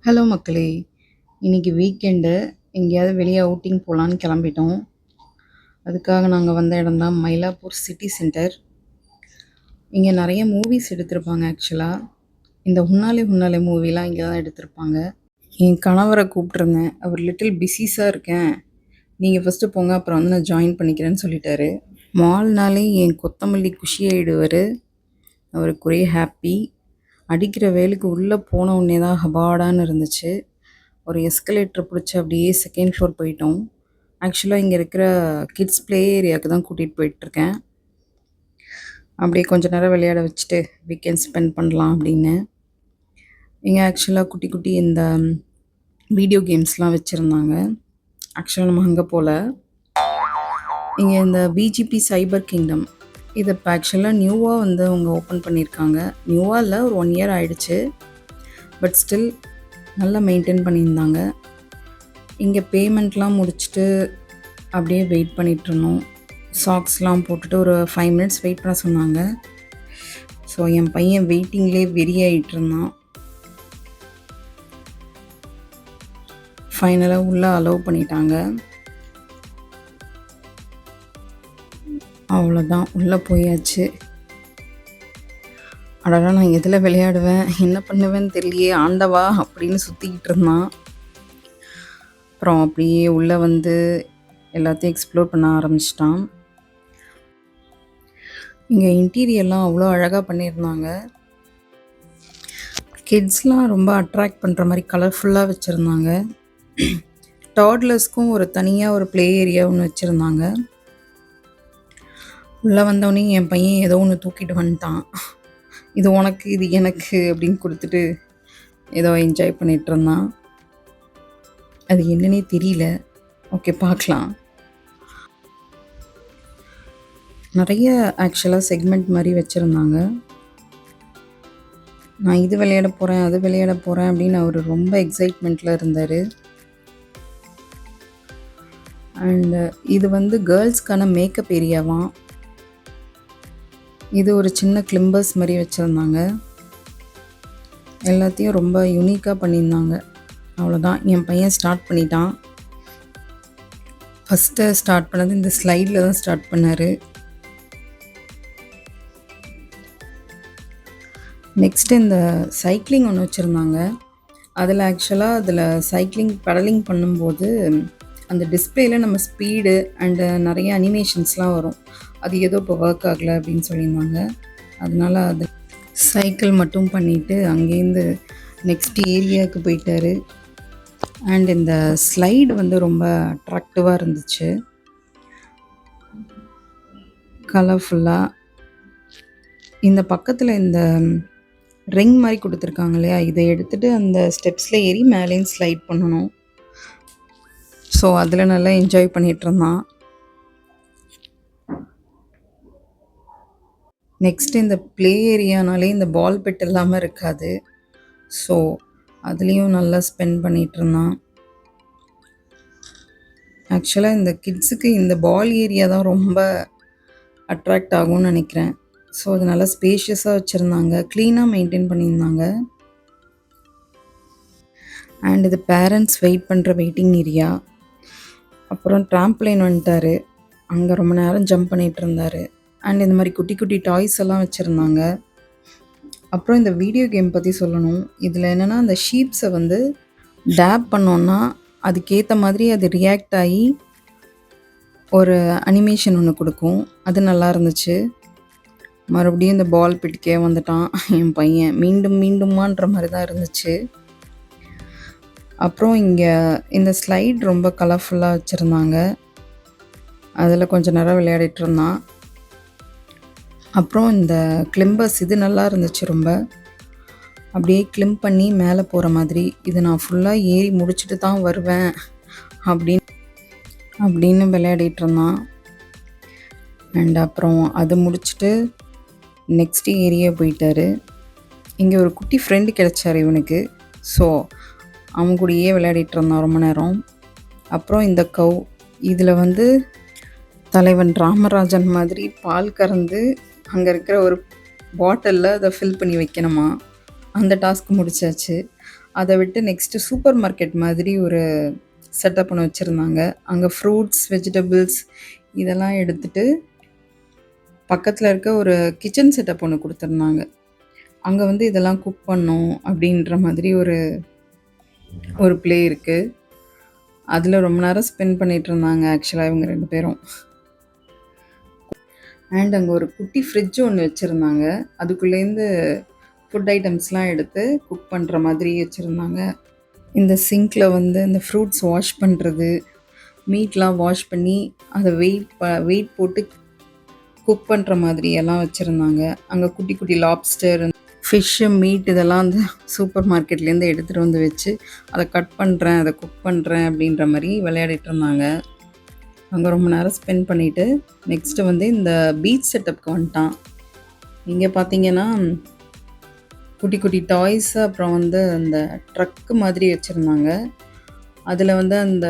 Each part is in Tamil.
ஹலோ மக்களே! இன்னைக்கு வீக்கெண்டு எங்கேயாவது வெளிய அவுட்டிங் போலான்னு கிளம்பிட்டோம். அதுக்காக நாங்க வந்த இடம் தான் மயிலாப்பூர் சிட்டி சென்டர். இங்க நெறைய மூவிஸ் எடுத்திருப்பாங்க ஆக்சுவலா. இந்த "உன்னாலே உன்னாலே" மூவிலாம் இங்க தான் எடுத்திருப்பாங்க. என் கணவர கூப்பிட்டுருந்தேன். அவர் லிட்டில் பிஸிஸா இருக்கேன். நீங்க ஃபர்ஸ்ட்டு போங்க. அப்புறம் வந்து நான் ஜாயின் பண்ணிக்கிறேன்னு சொல்லிட்டாரு. மால்னாலே என் கொத்தமல்லி குஷி ஆயிடுவாரு. அவருக்கு ஒரே ஹாப்பி. அடிக்கிற வெயிலுக்கு உள்ள போன உடனே தான் ஹபாடான்னு இருந்துச்சு. ஒரு எஸ்கலேட்டர் பிடிச்சு அப்படியே செகண்ட் ஃப்ளோர் போயிட்டோம். ஆக்சுவலா இங்க இருக்கிற கிட்ஸ் ப்ளே ஏரியாவுக்கு தான் கூட்டிட்டு போயிட்டுருக்கேன். அப்படியே கொஞ்ச நேரம் விளையாட வச்சுட்டு வீக்கெண்ட் ஸ்பெண்ட் பண்ணலாம் அப்படின்னு. இங்க ஆக்சுவலா குட்டி குட்டி இந்த வீடியோ கேம்ஸ்லாம் வச்சிருந்தாங்க. ஆக்சுவலா நம்ம அங்க போல. இங்க இந்த பிஜிபி சைபர் கிங்டம் இது இப்போ ஆக்சுவலா நியூவா வந்து அவங்க ஓப்பன் பண்ணியிருக்காங்க. நியூவா இல்ல, ஒரு 1 இயர் ஆயிடுச்சு. பட் ஸ்டில் நல்லா மெயின்டெயின் பண்ணியிருந்தாங்க. இங்க பேமெண்ட்லாம் முடிச்சுட்டு அப்படியே வெயிட் பண்ணிட்டுருந்தோம். சாக்ஸ்லாம் போட்டுட்டு ஒரு 5 மினிட்ஸ் வெயிட் பண்ண சொன்னாங்க. ஸோ என் பையன் வெயிட்டிங்லேயே வெறியாயிட்டு இருந்தான். ஃபைனலாக உள்ளே அலோவ் பண்ணிட்டாங்க. அவ்வளோதான், உள்ளே போயாச்சு. அடடா, நான் எதில் விளையாடுவேன், என்ன பண்ணுவேன்னு தெரியலையே ஆண்டவா அப்படின்னு சுற்றிக்கிட்டு இருந்தான். அப்புறம் அப்படியே உள்ளே வந்து எல்லாத்தையும் எக்ஸ்ப்ளோர் பண்ண ஆரம்பிச்சிட்டான். இங்கே இன்டீரியர்லாம் அவ்வளோ அழகாக பண்ணியிருந்தாங்க. கிட்ஸ்லாம் ரொம்ப அட்ராக்ட் பண்ணுற மாதிரி கலர்ஃபுல்லாக வச்சுருந்தாங்க. டாட்லர்ஸ்க்கும் ஒரு தனியாக ஒரு ப்ளே ஏரியா ஒன்று வச்சுருந்தாங்க. உள்ளே வந்தோடனே என் பையன் ஏதோ ஒன்று தூக்கிட்டு வந்துட்டான். இது உனக்கு, இது எனக்கு அப்படின்னு கொடுத்துட்டு ஏதோ என்ஜாய் பண்ணிகிட்டு இருந்தான். அது என்னன்னே தெரியல. ஓகே, பார்க்கலாம். நிறைய ஆக்சுவலாக செக்மெண்ட் மாதிரி வச்சுருந்தாங்க. நான் இது விளையாட போகிறேன், அது விளையாட போகிறேன் அப்படின்னு அவர் ரொம்ப எக்ஸைட்மெண்ட்டில் இருந்தார். அண்டு இது வந்து கேர்ள்ஸ்க்கான மேக்கப் ஏரியாவாம். இது ஒரு சின்ன கிளிம்பர்ஸ் மாதிரி வச்சுருந்தாங்க. எல்லாத்தையும் ரொம்ப யூனிக்காக பண்ணியிருந்தாங்க. அவ்வளோதான், என் பையன் ஸ்டார்ட் பண்ணிட்டான். ஃபஸ்ட்டு ஸ்டார்ட் பண்ணது இந்த ஸ்லைடில் தான் ஸ்டார்ட் பண்ணார். நெக்ஸ்ட்டு இந்த சைக்கிளிங் ஒன்று வச்சுருந்தாங்க. அதில் ஆக்சுவலாக அதில் சைக்கிளிங் பெடலிங் பண்ணும்போது அந்த டிஸ்பிளேயில் நம்ம ஸ்பீடு அண்டு நிறைய அனிமேஷன்ஸ்லாம் வரும். அது ஏதோ இப்போ ஒர்க் ஆகலை அப்படின்னு சொல்லியிருந்தாங்க. அதனால் அது சைக்கிள் மட்டும் பண்ணிவிட்டு அங்கேருந்து நெக்ஸ்ட் ஏரியாவுக்கு போயிட்டார். அண்ட் இந்த ஸ்லைடு வந்து ரொம்ப அட்ராக்டிவாக இருந்துச்சு, கலர்ஃபுல்லாக. இந்த பக்கத்தில் இந்த ரிங் மாதிரி கொடுத்துருக்காங்க இல்லையா, இதை எடுத்துகிட்டு அந்த ஸ்டெப்ஸில் ஏறி மேலேயும் ஸ்லைட் பண்ணணும். ஸோ அதில் நல்லா என்ஜாய் பண்ணிகிட்டு இருந்தான். நெக்ஸ்ட்டு இந்த ப்ளே ஏரியானாலே இந்த பால் பெட் இல்லாமல் இருக்காது. ஸோ அதுலேயும் நல்லா ஸ்பெண்ட் பண்ணிகிட்டு இருந்தான். ஆக்சுவலாக இந்த கிட்ஸுக்கு இந்த பால் ஏரியா தான் ரொம்ப அட்ராக்ட் ஆகும்னு நினைக்கிறேன். ஸோ அது நல்லா ஸ்பேஷியஸாக வச்சுருந்தாங்க, க்ளீனாக மெயின்டைன் பண்ணியிருந்தாங்க. அண்ட் இது பேரண்ட்ஸ் வெயிட் பண்ணுற வெயிட்டிங் ஏரியா. அப்புறம் ட்ராம்ப்லைன் வந்துட்டார், அங்கே ரொம்ப நேரம் ஜம்ப் பண்ணிகிட்டு இருந்தார். அண்ட் இந்த மாதிரி குட்டி குட்டி டாய்ஸ் எல்லாம் வச்சுருந்தாங்க. அப்புறம் இந்த வீடியோ கேம் பற்றி சொல்லணும். இதில் என்னென்னா, அந்த ஷீப்ஸை வந்து டேப் பண்ணோன்னா அதுக்கேற்ற மாதிரி அது ரியாக்ட் ஆகி ஒரு அனிமேஷன் ஒன்று கொடுக்கும். அது நல்லா இருந்துச்சு. மறுபடியும் இந்த பால் பிடிக்கே வந்துட்டான் என் பையன். மீண்டும் மீண்டுமான்ற மாதிரி தான் இருந்துச்சு. அப்புறம் இங்கே இந்த ஸ்லைட் ரொம்ப கலர்ஃபுல்லாக வச்சுருந்தாங்க. அதில் கொஞ்சம் நேரம் விளையாடிட்டு இருந்தான். அப்புறம் இந்த கிளிம்பர்ஸ் இது நல்லா இருந்துச்சு ரொம்ப. அப்படியே கிளிம் பண்ணி மேலே போகிற மாதிரி. இது நான் ஃபுல்லாக ஏறி முடிச்சுட்டு தான் வருவேன் அப்படின்னு விளையாடிட்டு இருந்தான். அண்ட் அப்புறம் அது முடிச்சுட்டு நெக்ஸ்ட் ஏரியா போயிட்டார். இங்கே ஒரு குட்டி ஃப்ரெண்டு கிடச்சார் இவனுக்கு. ஸோ அவன் கூடயே விளையாடிட்டு இருந்தான் ரொம்ப நேரம். அப்புறம் இந்த கவ், இதில் வந்து தலைவன் ராமராஜன் மாதிரி பால் கறந்து அங்கே இருக்கிற ஒரு பாட்டிலில் அதை ஃபில் பண்ணி வைக்கணுமா. அந்த டாஸ்க் முடிச்சாச்சு. அத விட்டு நெக்ஸ்ட்டு சூப்பர் மார்க்கெட் மாதிரி ஒரு செட்டப் ஒண்ணு வச்சிருந்தாங்க. அங்க ஃப்ரூட்ஸ், வெஜிடபிள்ஸ் இதெல்லாம் எடுத்துட்டு, பக்கத்துல இருக்க ஒரு கிச்சன் செட்டப் ஒண்ணு குடுத்துருந்தாங்க. அங்க வந்து இதெல்லாம் குக் பண்ணோம் அப்படின்ற மாதிரி ஒரு ஒரு ப்ளே இருக்கு. அதுல ரொம்ப நேரம் ஸ்பெண்ட் பண்ணிட்டுருந்தாங்க ஆக்சுவலா இவங்க 2 பேரும். அண்ட் அங்க ஒரு குட்டி ஃப்ரிட்ஜ் ஒண்ணு வச்சிருந்தாங்க. அதுக்குள்ளேருந்து ஃபுட் ஐட்டம்ஸ்லாம் எடுத்து குக் பண்ற மாதிரி வச்சிருந்தாங்க. இந்த சிங்க்ல வந்து இந்த ஃப்ரூட்ஸ் வாஷ் பண்றது, மீட்லாம் வாஷ் பண்ணி அத வெயிட் போட்டு குக் பண்ற மாதிரி எல்லாம் வச்சிருந்தாங்க. அங்க குட்டி குட்டி லாப்ஸ்டர், ஃபிஷ்ஷு, மீட் இதெல்லாம் வந்து சூப்பர் மார்க்கெட்லேருந்து எடுத்துட்டு வந்து வச்சு, அத கட் பண்றேன், அத குக் பண்றேன் அப்படின்ற மாரி விளையாடிட்டு இருந்தாங்க. அங்க ரொம்ப நேரம் ஸ்பெண்ட் பண்ணிட்டு, நெக்ஸ்ட்டு வந்து இந்த பீச் செட்டப்க்கு வந்துட்டான். இங்க பார்த்தீங்கன்னா, குட்டி குட்டி டாய்ஸ் அப்புறம் வந்து அந்த ட்ரக்கு மாதிரி வச்சிருந்தாங்க. அதுல வந்து அந்த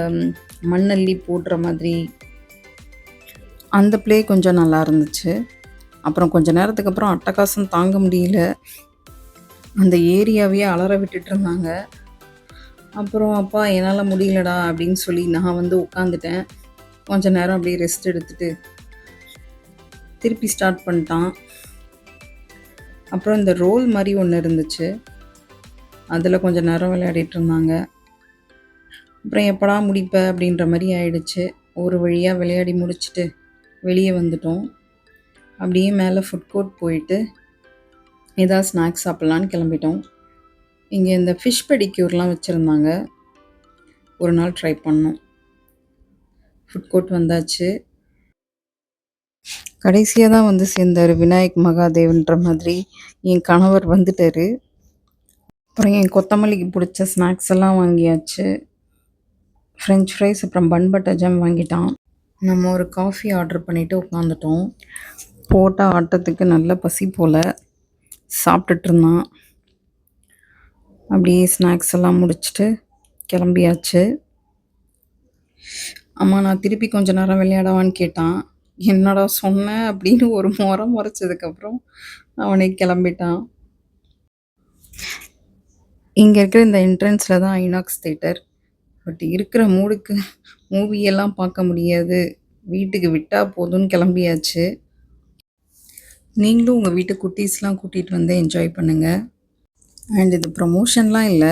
மண்ணள்ளி போடுற மாதிரி அந்த ப்ளே கொஞ்சம் நல்லா இருந்துச்சு. அப்புறம் கொஞ்ச நேரத்துக்கு அப்புறம் அட்டகாசம் தாங்க முடியல. அந்த ஏரியாவையே அலற விட்டுட்டுருந்தாங்க. அப்புறம் "அப்பா என்னால முடியலடா" அப்படின்னு சொல்லி நான் வந்து உட்காந்துட்டேன். கொஞ்ச நேரம் அப்படியே ரெஸ்ட் எடுத்துட்டு, திருப்பி ஸ்டார்ட் பண்ணிட்டான். அப்புறம் இந்த ரோல் மாரி ஒண்ணு இருந்துச்சு. அதுல கொஞ்ச நேரம் விளையாடிட்டு இருந்தாங்க. அப்புறம் எப்படா முடிப்ப அப்படின்ற மாரி ஆயிடுச்சு. ஒரு வழியா விளையாடி முடிச்சுட்டு வெளிய வந்துட்டோம். அப்படியே மேல ஃபுட் கோர்ட் போயிட்டு, ஏதாவது ஸ்நாக்ஸ் சாப்பிடலான்னு கிளம்பிட்டோம். இங்க இந்த ஃபிஷ் பெடிக்யூர்லாம் வச்சிருந்தாங்க. ஒரு நாள் ட்ரை பண்ணோம். ஃபுட் கோர்ட் வந்தாச்சு. கடைசியா தான் வந்து சேர்ந்தாரு விநாயக் மகாதேவன்ற மாதிரி. என் கணவர் வந்துட்டாரு. அப்புறம் என் கொத்தமல்லிக்கு புடிச்ச ஸ்நாக்ஸ் எல்லாம் வாங்கியாச்சு. ஃப்ரெஞ்ச் ஃப்ரைஸ் அப்புறம் பன் பட்டர் ஜாம் வாங்கிட்டான். நம்ம ஒரு காஃபி ஆர்டர் பண்ணிட்டு உட்காந்துட்டோம். போட்ட ஆட்டத்துக்கு நல்ல பசி போல. சாப்பிட்டுட்டு இருந்தான். அப்படியே ஸ்நாக்ஸ் எல்லாம் முடிச்சுட்டு கிளம்பியாச்சு. அம்மா நான் திருப்பி கொஞ்ச நேரம் விளையாடவான்னு கேட்டான். என்னடா சொன்ன அப்படின்னு ஒரு மொற மொறச்சதுக்கப்புறம் அவனே கிளம்பிட்டான். இங்க இருக்கிற இந்த என்ட்ரன்ஸ்ல தான் ஐநாக்ஸ் தியேட்டர். பட் இருக்கிற மூடுக்கு மூவி எல்லாம் பார்க்க முடியாது. வீட்டுக்கு விட்டா போதும்னு கிளம்பியாச்சு. நீங்களும் உங்க வீட்டு குட்டீஸ்லாம் கூட்டிட்டு வந்து என்ஜாய் பண்ணுங்க. அண்ட் இது ப்ரமோஷன்லாம் இல்ல.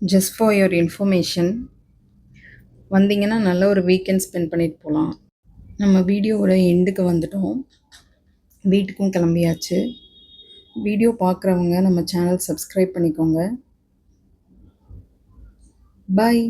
Just for your information. வந்தீங்கன்னா நல்ல ஒரு வீக்கெண்ட் ஸ்பெண்ட் பண்ணிட்டு போலாம். நம்ம வீடியோவோட எண்டுக்கு வந்துட்டோம். வீட்டுக்கும் கிளம்பியாச்சு. வீடியோ பார்க்குறவங்க நம்ம சேனல் சப்ஸ்கிரைப் பண்ணிக்கோங்க. பாய்.